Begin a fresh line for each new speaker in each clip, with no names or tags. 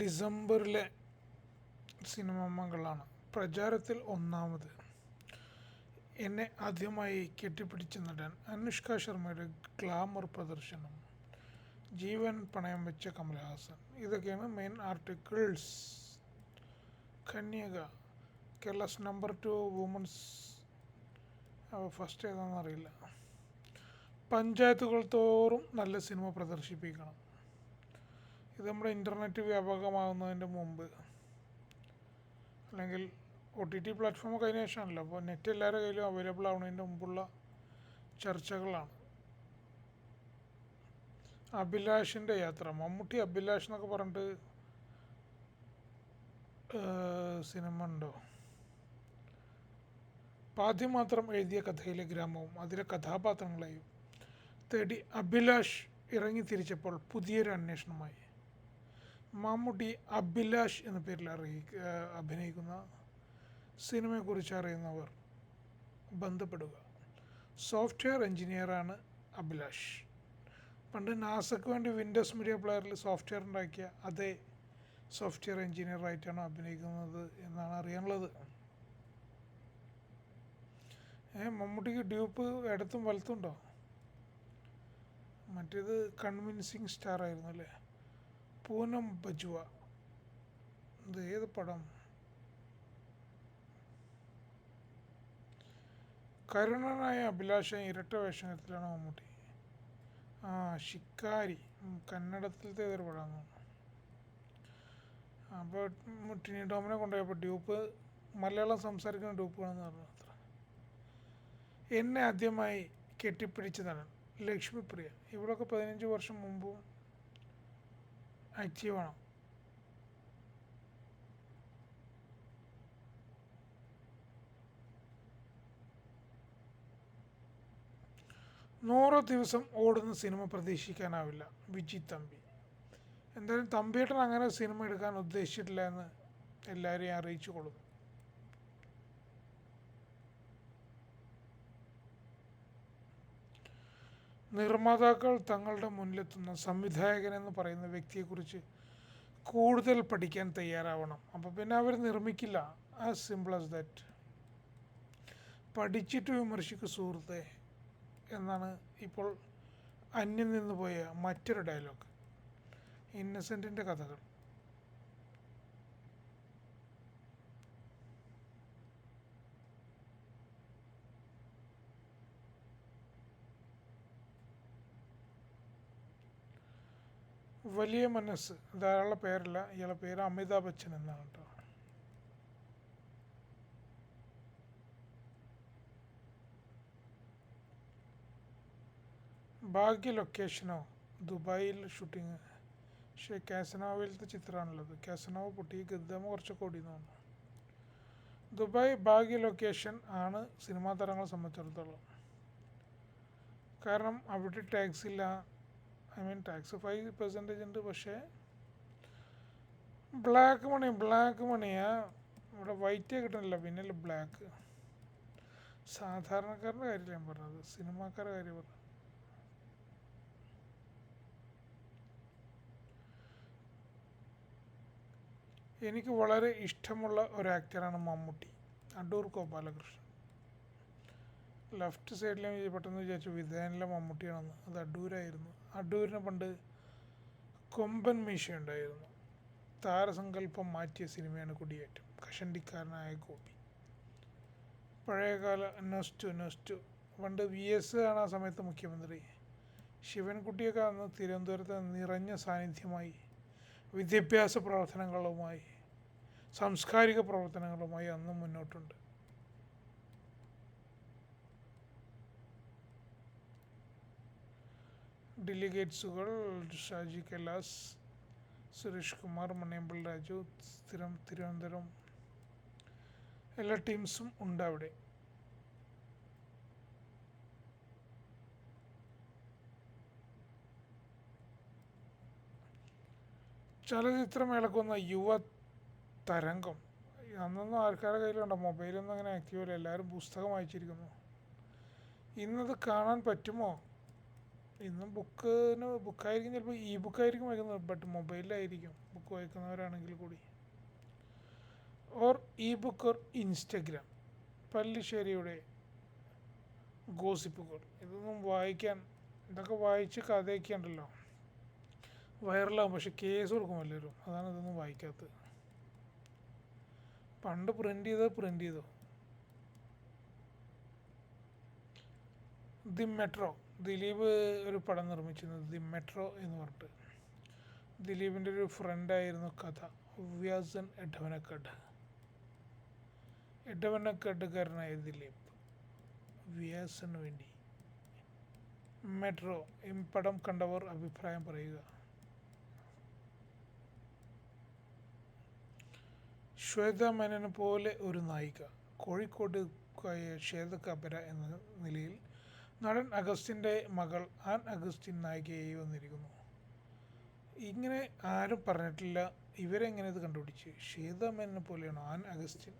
ഡിസംബറിലെ സിനിമകളാണ് പ്രചാരത്തിൽ ഒന്നാമത്. എന്നെ ആദ്യമായി കെട്ടിപ്പിടിച്ച നടൻ അനുഷ്ക ശർമ്മയുടെ ഗ്ലാമർ പ്രദർശനം, ജീവൻ പണയം വെച്ച കമൽഹാസൻ, ഇതൊക്കെയാണ് മെയിൻ ആർട്ടിക്കിൾസ്. കന്യക, കേരളസ് നമ്പർ 2 വുമൻസ്, ഫസ്റ്റ് ഏതാണെന്ന് അറിയില്ല. പഞ്ചായത്തുകൾ തോറും നല്ല സിനിമ പ്രദർശിപ്പിക്കണം. ഇത് നമ്മുടെ ഇൻ്റർനെറ്റ് വ്യാപകമാകുന്നതിൻ്റെ മുമ്പ്, അല്ലെങ്കിൽ OTT പ്ലാറ്റ്ഫോം കഴിഞ്ഞ ശേഷമാണല്ലോ. അപ്പോൾ നെറ്റ് എല്ലാവരുടെ കയ്യിലും അവൈലബിൾ ആവുന്നതിൻ്റെ മുമ്പുള്ള ചർച്ചകളാണ്. അഭിലാഷിൻ്റെ യാത്ര, മമ്മൂട്ടി അഭിലാഷ് എന്നൊക്കെ പറഞ്ഞിട്ട് സിനിമ ഉണ്ടോ? ആദ്യം മാത്രം എഴുതിയ കഥയിലെ ഗ്രാമവും അതിലെ കഥാപാത്രങ്ങളെയും തേടി അഭിലാഷ് ഇറങ്ങി തിരിച്ചപ്പോൾ പുതിയൊരു അന്വേഷണമായി. മമ്മൂട്ടി അഭിലാഷ് എന്ന പേരിൽ അഭിനയിക്കുന്ന സിനിമയെക്കുറിച്ച് അറിയുന്നവർ ബന്ധപ്പെടുക. സോഫ്റ്റ്വെയർ എഞ്ചിനീയറാണ് അഭിലാഷ്. പണ്ട് നാസയ്ക്ക് വേണ്ടി വിൻഡോസ് മീഡിയ പ്ലെയറിൽ സോഫ്റ്റ്വെയർ ഉണ്ടാക്കിയ അതേ സോഫ്റ്റ്വെയർ എഞ്ചിനീയറായിട്ടാണ് അഭിനയിക്കുന്നത് എന്നാണ് അറിയാനുള്ളത്. മമ്മൂട്ടിക്ക് ഡ്യൂപ്പ് ഇടത്തും വലത്തുണ്ടോ? മറ്റേത് കൺവിൻസിങ് സ്റ്റാർ ആയിരുന്നു അല്ലേ? പൂനം ബജുവ, ഇത് ഏത് പടം? കരുണനായ അഭിലാഷ ഇരട്ട വേഷത്തിലാണ് മമ്മൂട്ടി. ശിക്കാരി, കന്നഡത്തിലത്തെ ഏതൊരു പടമാണ്. അപ്പോൾ ടിനി ടോമിനെ കൊണ്ടുപോയപ്പോൾ ഡ്യൂപ്പ് മലയാളം സംസാരിക്കുന്ന ഡ്യൂപ്പാണെന്ന് പറഞ്ഞു അത്ര. എന്നെ ആദ്യമായി കെട്ടിപ്പിടിച്ചതാണ് ലക്ഷ്മിപ്രിയ. ഇവളൊക്കെ 15 വർഷം മുമ്പും ആക്റ്റീവാണ്. നൂറ് ദിവസം ഓടുന്ന സിനിമ പ്രതീക്ഷിക്കാനാവില്ല, വിജി തമ്പി. എന്തായാലും തമ്പിയേട്ടൻ അങ്ങനെ സിനിമ എടുക്കാൻ ഉദ്ദേശിച്ചിട്ടില്ല എന്ന് എല്ലാവരെയും അറിയിച്ചു കൊള്ളുന്നു. നിർമ്മാതാക്കൾ തങ്ങളുടെ മുന്നിലെത്തുന്ന സംവിധായകനെന്ന് പറയുന്ന വ്യക്തിയെക്കുറിച്ച് കൂടുതൽ പഠിക്കാൻ തയ്യാറാവണം. അപ്പോൾ പിന്നെ അവർ നിർമ്മിക്കില്ല. As simple as that. പഠിച്ചിട്ട് വിമർശിക്കും സുഹൃത്തെ എന്നാണ് ഇപ്പോൾ അന്യം നിന്ന് പോയ മറ്റൊരു ഡയലോഗ്. ഇന്നസെൻറ്റിൻ്റെ കഥകൾ. വലിയ മനസ്സ്, ധാരാളം പേരല്ല, ഇയാളുടെ പേര് അമിതാഭ് ബച്ചൻ എന്നാണ് കേട്ടോ. ഭാഗ്യ ലൊക്കേഷനോ ദുബായിൽ ഷൂട്ടിങ്. പക്ഷേ കാസനോവിലത്തെ ചിത്രമാണുള്ളത്. കാസനോവ് പൊട്ടി, ഗദ്ദാമ കുറച്ചൊക്കെ ഓടിയെന്ന് തോന്നുന്നു. ദുബായ് ഭാഗ്യ ലൊക്കേഷൻ ആണ് സിനിമാ താരങ്ങളെ സംബന്ധിച്ചിടത്തോളം. കാരണം അവിടെ ടാക്സ് ഇല്ല. ടാക്സ് 5% ഉണ്ട്. പക്ഷേ ബ്ലാക്ക് മണിയാ ഇവിടെ. വൈറ്റേ കിട്ടുന്നില്ല, പിന്നെ ബ്ലാക്ക്. സാധാരണക്കാരുടെ കാര്യമില്ല ഞാൻ പറഞ്ഞത്, സിനിമാക്കാരുടെ കാര്യം പറഞ്ഞു. എനിക്ക് വളരെ ഇഷ്ടമുള്ള ഒരു ആക്ടറാണ് മമ്മൂട്ടി. അടൂർ ഗോപാലകൃഷ്ണൻ. ലെഫ്റ്റ് സൈഡിൽ പെട്ടെന്ന് വിചാരിച്ചു വിധേയനിലെ മമ്മൂട്ടിയാണെന്ന്. അത് അടൂരായിരുന്നു. അടൂരിന് പണ്ട് കൊമ്പൻ മീശ ഉണ്ടായിരുന്നു. താരസങ്കല്പം മാറ്റിയ സിനിമയാണ് കുടിയേറ്റം. കഷണ്ടിക്കാരനായ ഗോപി. പഴയകാല നൊസ്റ്റു. പണ്ട് VS ആണ് ആ സമയത്ത് മുഖ്യമന്ത്രി. ശിവൻകുട്ടിയൊക്കെ അന്ന് തിരുവനന്തപുരത്ത് നിറഞ്ഞ സാന്നിധ്യമായി വിദ്യാഭ്യാസ പ്രവർത്തനങ്ങളുമായി സാംസ്കാരിക പ്രവർത്തനങ്ങളുമായി അന്നും മുന്നോട്ടുണ്ട്. ഡെലിഗേറ്റ്സുകൾ ഷാജി കൈലാസ്, സുരേഷ് കുമാർ, മണിയമ്പിൾ രാജു, തിരുവനന്തപുരം, എല്ലാ ടീംസും ഉണ്ട് അവിടെ. ചലച്ചിത്രമേളക്കുന്ന യുവ തരംഗം. അന്നൊന്നും ആൾക്കാരുടെ കയ്യിലുണ്ടോ മൊബൈലൊന്നും അങ്ങനെ ആക്റ്റീവല്ല. എല്ലാവരും പുസ്തകം വായിച്ചിരിക്കുന്നു. ഇന്നത് കാണാൻ പറ്റുമോ ഇന്നും ബുക്കായിരിക്കും, ചിലപ്പോൾ ഇ ബുക്കായിരിക്കും വായിക്കുന്നത്, ബട്ട് മൊബൈലിലായിരിക്കും ബുക്ക് വായിക്കുന്നവരാണെങ്കിൽ കൂടി. Or e book or Instagram. പല്ലിശ്ശേരിയുടെ ഗോസിപ്പുകൾ. ഇതൊക്കെ വായിച്ച് കഥയൊക്കെ ഉണ്ടല്ലോ, വൈറലാകും. പക്ഷെ കേസ് കൊടുക്കും എല്ലാവരും. അതാണ് ഇതൊന്നും വായിക്കാത്തത്. പണ്ട് പ്രിൻ്റ് ചെയ്തോ. The metro. ദിലീപ് ഒരു പടം നിർമ്മിച്ചിരുന്നത് ദി മെട്രോ എന്ന് പറഞ്ഞിട്ട്. ദിലീപിൻ്റെ ഒരു ഫ്രണ്ടായിരുന്നു കഥ. വ്യാസൻ എടവനക്കാട്ടുകാരനായ ദിലീപ് വ്യാസന് വേണ്ടി. മെട്രോ. ഈ പടം കണ്ടവർ അഭിപ്രായം പറയുക. ശ്വേത മേനോനെ പോലെ ഒരു നായിക. കോഴിക്കോടുകായ ശ്വേത കബര എന്ന നിലയിൽ നടൻ അഗസ്റ്റിൻ്റെ മകൾ ആൻ അഗസ്റ്റിൻ നായികയായി വന്നിരിക്കുന്നു. ഇങ്ങനെ ആരും പറഞ്ഞിട്ടില്ല. ഇവരെങ്ങനെ ഇത് കണ്ടുപിടിച്ച്? ശ്വേത മേനോനെ പോലെയാണോ ആൻ അഗസ്റ്റിൻ?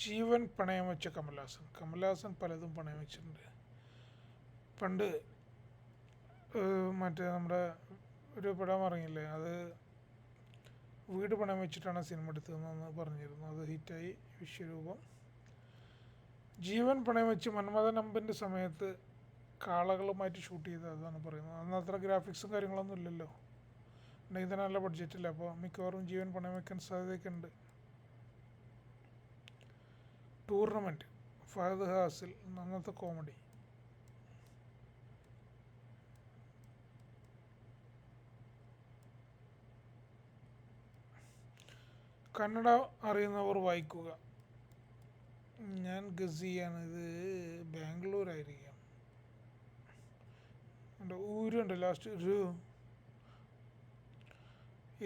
ജീവൻ പണയം വെച്ച കമൽഹാസൻ പലതും പണയം വെച്ചിട്ടുണ്ട്. പണ്ട് മറ്റേ നമ്മുടെ ഒരു പടം ഇറങ്ങിയില്ലേ, അത് വീട് പണയം വെച്ചിട്ടാണ് സിനിമ എടുത്തതെന്ന് പറഞ്ഞിരുന്നു. അത് ഹിറ്റായി. വിശ്വരൂപം. ജീവൻ പണയം വെച്ച് മന്മഥൻ അമ്പിൻ്റെ സമയത്ത് കാളകളുമായിട്ട് ഷൂട്ട് ചെയ്തത് അതാണ് പറയുന്നത്. അന്ന് അത്ര ഗ്രാഫിക്സും കാര്യങ്ങളൊന്നും ഇല്ലല്ലോ, ഉണ്ടെങ്കിൽ തന്നെ നല്ല ബഡ്ജറ്റില്ല. അപ്പോൾ മിക്കവാറും ജീവൻ പണയം വെക്കാൻ സാധ്യതയൊക്കെ ഉണ്ട്. ടൂർണമെൻറ്റ്. ഫഹദ് ഹാസിൽ. അന്നത്തെ കോമഡി. കന്നഡ അറിയുന്നവർ വായിക്കുക. ഞാൻ ഗസിയാണ്. ഇത് ബാംഗ്ലൂരായിരിക്കാം. ഊരുണ്ട് ലാസ്റ്റ് ഒരു.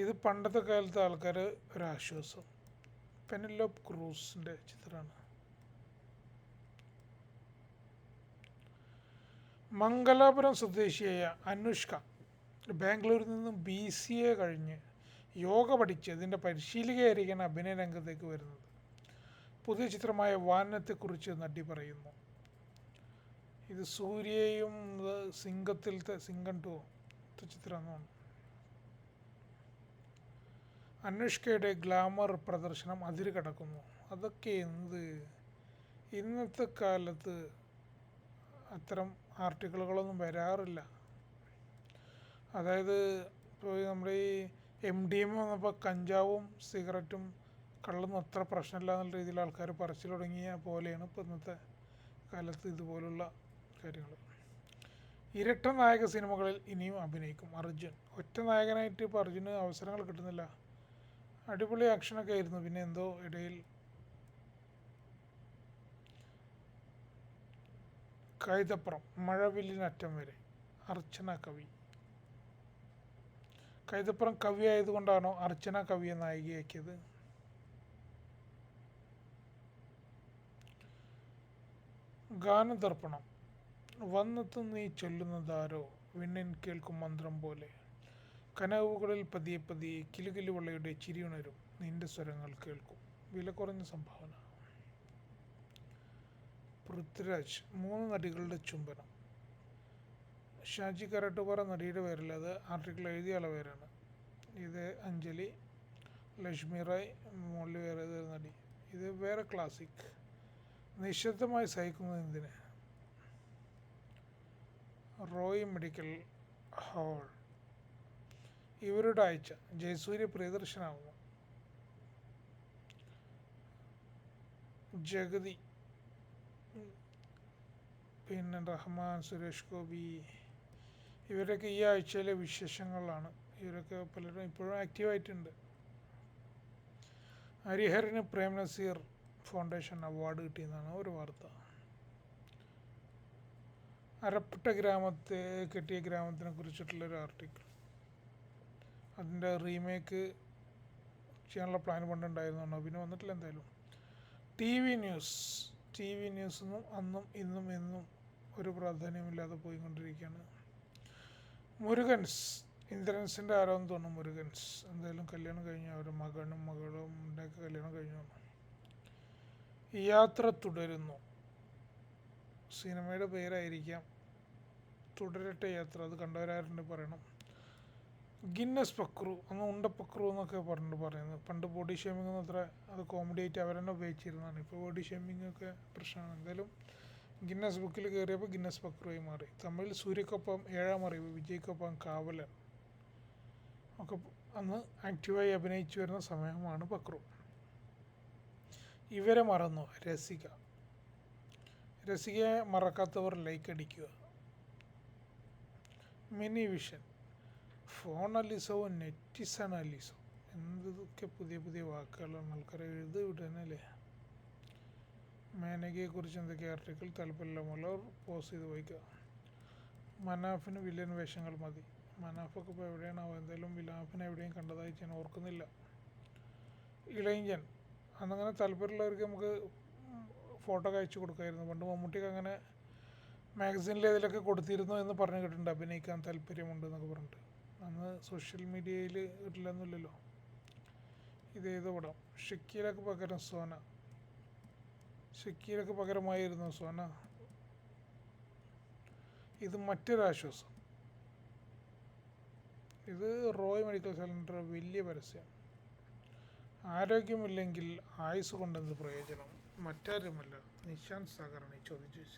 ഇത് പണ്ടത്തെ കാലത്തെ ആൾക്കാർ ഒരാശ്വാസം. പെനലോപ്പ് ക്രൂസിൻ്റെ ചിത്രമാണ്. മംഗലാപുരം സ്വദേശിയായ അനുഷ്ക ബാംഗ്ലൂരിൽ നിന്നും BCA കഴിഞ്ഞ് യോഗ പഠിച്ച് അതിൻ്റെ പരിശീലകയായിരിക്കാണ് അഭിനയ രംഗത്തേക്ക് വരുന്നത്. പുതിയ ചിത്രമായ വാനത്തെക്കുറിച്ച് നടി പറയുന്നു. ഇത് സൂര്യയും സിംഗം 2 ചിത്രമാണ്. അനുഷ്കയുടെ ഗ്ലാമർ പ്രദർശനം അതിര് കടക്കുന്നു. അതൊക്കെ ഇന്നത്തെ കാലത്ത് അത്തരം ആർട്ടിക്കിളുകളൊന്നും വരാറില്ല. അതായത് ഇപ്പോൾ നമ്മുടെ ഈ MDMA വന്നപ്പോൾ കഞ്ചാവും സിഗരറ്റും കള്ളൊന്നും അത്ര പ്രശ്നമില്ല എന്നുള്ള രീതിയിൽ ആൾക്കാർ പറച്ചിൽ തുടങ്ങിയ പോലെയാണ് ഇപ്പോൾ ഇന്നത്തെ കാലത്ത് ഇതുപോലുള്ള കാര്യങ്ങൾ. ഇരട്ട നായക സിനിമകളിൽ ഇനിയും അഭിനയിക്കും അർജുൻ. ഒറ്റ നായകനായിട്ട് ഇപ്പോൾ അർജുന് അവസരങ്ങൾ കിട്ടുന്നില്ല. അടിപൊളി ആക്ഷനൊക്കെ ആയിരുന്നു. പിന്നെ എന്തോ ഇടയിൽ കൈതപ്പുറം. മഴവില്ലിനറ്റം വരെ. അർച്ചന കവി. കൈതപ്പുറം കവി ആയതുകൊണ്ടാണോ അർച്ചന കവിയെ നായികയാക്കിയത്? ഗാനദർപ്പണം. വന്നെത്തും നീ ചൊല്ലുന്നതാരോ വിണ്ണിൻ കേൾക്കും മന്ത്രം പോലെ. കനവുകളിൽ പതിയെ പതിയെ കിലുകിലുവള്ളയുടെ ചിരിയുണരും. നിന്റെ സ്വരങ്ങൾ കേൾക്കും. വില കുറഞ്ഞ സംഭാവന. പൃഥ്വിരാജ്. 3 നടികളുടെ ചുംബനം. ഷാജി കരാട്ടുപാറ നടിയുടെ പേരല്ല, അത് ആർട്ടിക്കിൾ എഴുതിയ ആളെ പേരാണ്. ഇത് അഞ്ജലി. ലക്ഷ്മി റായ് മുകളിൽ വേറെ നടി. ഇത് വേറെ ക്ലാസിക്. നിശബ്ദമായി സഹിക്കുന്നത് എന്തിന്? Roy medical hall. ഇവരുടെ ആഴ്ച. ജയസൂര്യ പ്രിയദർശനാകുന്നു. ജഗതി. പിന്നെ റഹ്മാൻ, സുരേഷ് ഗോപി. ഇവരൊക്കെ ഈ ആഴ്ചയിലെ വിശേഷങ്ങളാണ്. ഇവരൊക്കെ പലരും ഇപ്പോഴും ആക്റ്റീവായിട്ടുണ്ട്. ഹരിഹരന് പ്രേം നസീർ ഫൗണ്ടേഷൻ അവാർഡ് കിട്ടിയെന്നാണ് ഒരു വാർത്ത. അരപ്പെട്ട കിട്ടിയ ഗ്രാമത്തിനെ കുറിച്ചിട്ടുള്ളൊരു ആർട്ടിക്കിൾ. അതിൻ്റെ റീമേക്ക് ചെയ്യാനുള്ള പ്ലാൻ പണ്ടുണ്ടായിരുന്നു. പിന്നെ വന്നിട്ടില്ല എന്തായാലും. TV ന്യൂസൊന്നും അന്നും ഇന്നും എന്നും ഒരു പ്രാധാന്യമില്ലാതെ പോയിക്കൊണ്ടിരിക്കുകയാണ്. മുരുകൻസ്. ഇന്ദ്രൻസിൻ്റെ ആരാന്ന് തോന്നുന്നു മുരുകൻസ്. എന്തായാലും കല്യാണം കഴിഞ്ഞു. അവരുടെ മകനും മകളും ഒക്കെ കല്യാണം കഴിഞ്ഞു. യാത്ര തുടരുന്നു. സിനിമയുടെ പേരായിരിക്കാം. തുടരട്ടെ യാത്ര. അത് കണ്ടവരാരുണ്ട് പറയണം. ഗിന്നസ് പക്രു, അന്ന് ഉണ്ടപ്പക്രു എന്നൊക്കെ പറയുന്നത്. പണ്ട് ബോഡി ഷേമിംഗ് ഒന്നും അത്ര അത് കോമഡി ആയിട്ട് അവരെന്നെ ഉപയോഗിച്ചിരുന്നതാണ്. ഇപ്പോൾ ബോഡി ഷേമിംഗ് ഒക്കെ പ്രശ്നമാണ്. എന്തായാലും ഗിന്നസ് ബുക്കിൽ കയറിയപ്പോൾ ഗിന്നസ് പക്രുവായി മാറി. തമിഴിൽ സൂര്യക്കൊപ്പം 7-ാം അറിവ്, വിജയ്ക്കൊപ്പം കാവലൻ ഒക്കെ അന്ന് ആക്റ്റീവായി അഭിനയിച്ചു വരുന്ന സമയമാണ് പക്രു. ഇവരെ മറന്നു. രസിക. രസികയെ മറക്കാത്തവർ ലൈക്ക് അടിക്കുക. Mini vision. ഫോൺ അലിസവും നെറ്റിസൺ അലിസോ, എന്തൊക്കെ പുതിയ പുതിയ വാക്കുകളാണ് ആൾക്കാർ എഴുതി വിടുന്നല്ലേ. മേനകയെക്കുറിച്ച് എന്തൊക്കെ ആർട്ടിക്കിൾ താല്പര്യമുള്ളവർ പോസ് ചെയ്ത് വായിക്കുക. മനാഫിന് വില്ലൻ വേഷങ്ങൾ മതി. മനാഫൊക്കെ ഇപ്പോൾ എവിടെയാണാവോ? എന്തായാലും വിലാഫിനെ എവിടെയും കണ്ടതായി ഞാൻ ഓർക്കുന്നില്ല. ഇളയഞ്ചൻ. അന്നങ്ങനെ താല്പര്യമുള്ളവർക്ക് നമുക്ക് ഫോട്ടോ അയച്ചു കൊടുക്കായിരുന്നു. പണ്ട് മമ്മൂട്ടിക്ക് അങ്ങനെ മാഗസീനിൽ ഏതിലൊക്കെ കൊടുത്തിരുന്നു എന്ന് പറഞ്ഞു കേട്ടിട്ടുണ്ട്. അഭിനയിക്കാൻ താല്പര്യമുണ്ട് എന്നൊക്കെ പറഞ്ഞിട്ട്. അന്ന് സോഷ്യൽ മീഡിയയിൽ ഇട്ടില്ലൊന്നുമില്ലല്ലോ. ഇതേത് പടം? ഷക്കീലക്ക് പകരം സോന. ഷക്കീലക്ക് പകരമായിരുന്നു സോന. ഇത് മറ്റൊരാശ്വാസം. ഇത് റോയ് മെഡിക്കൽ സെൻ്റർ. വലിയ പരസ്യം. ആരോഗ്യമില്ലെങ്കിൽ ആയുസ് കൊണ്ടെന്ത് പ്രയോജനം? മറ്റാരുമല്ല, നിശാന്ത് സാഗറാണ് ഈ ചോദ്യം ചോദിച്ചത്.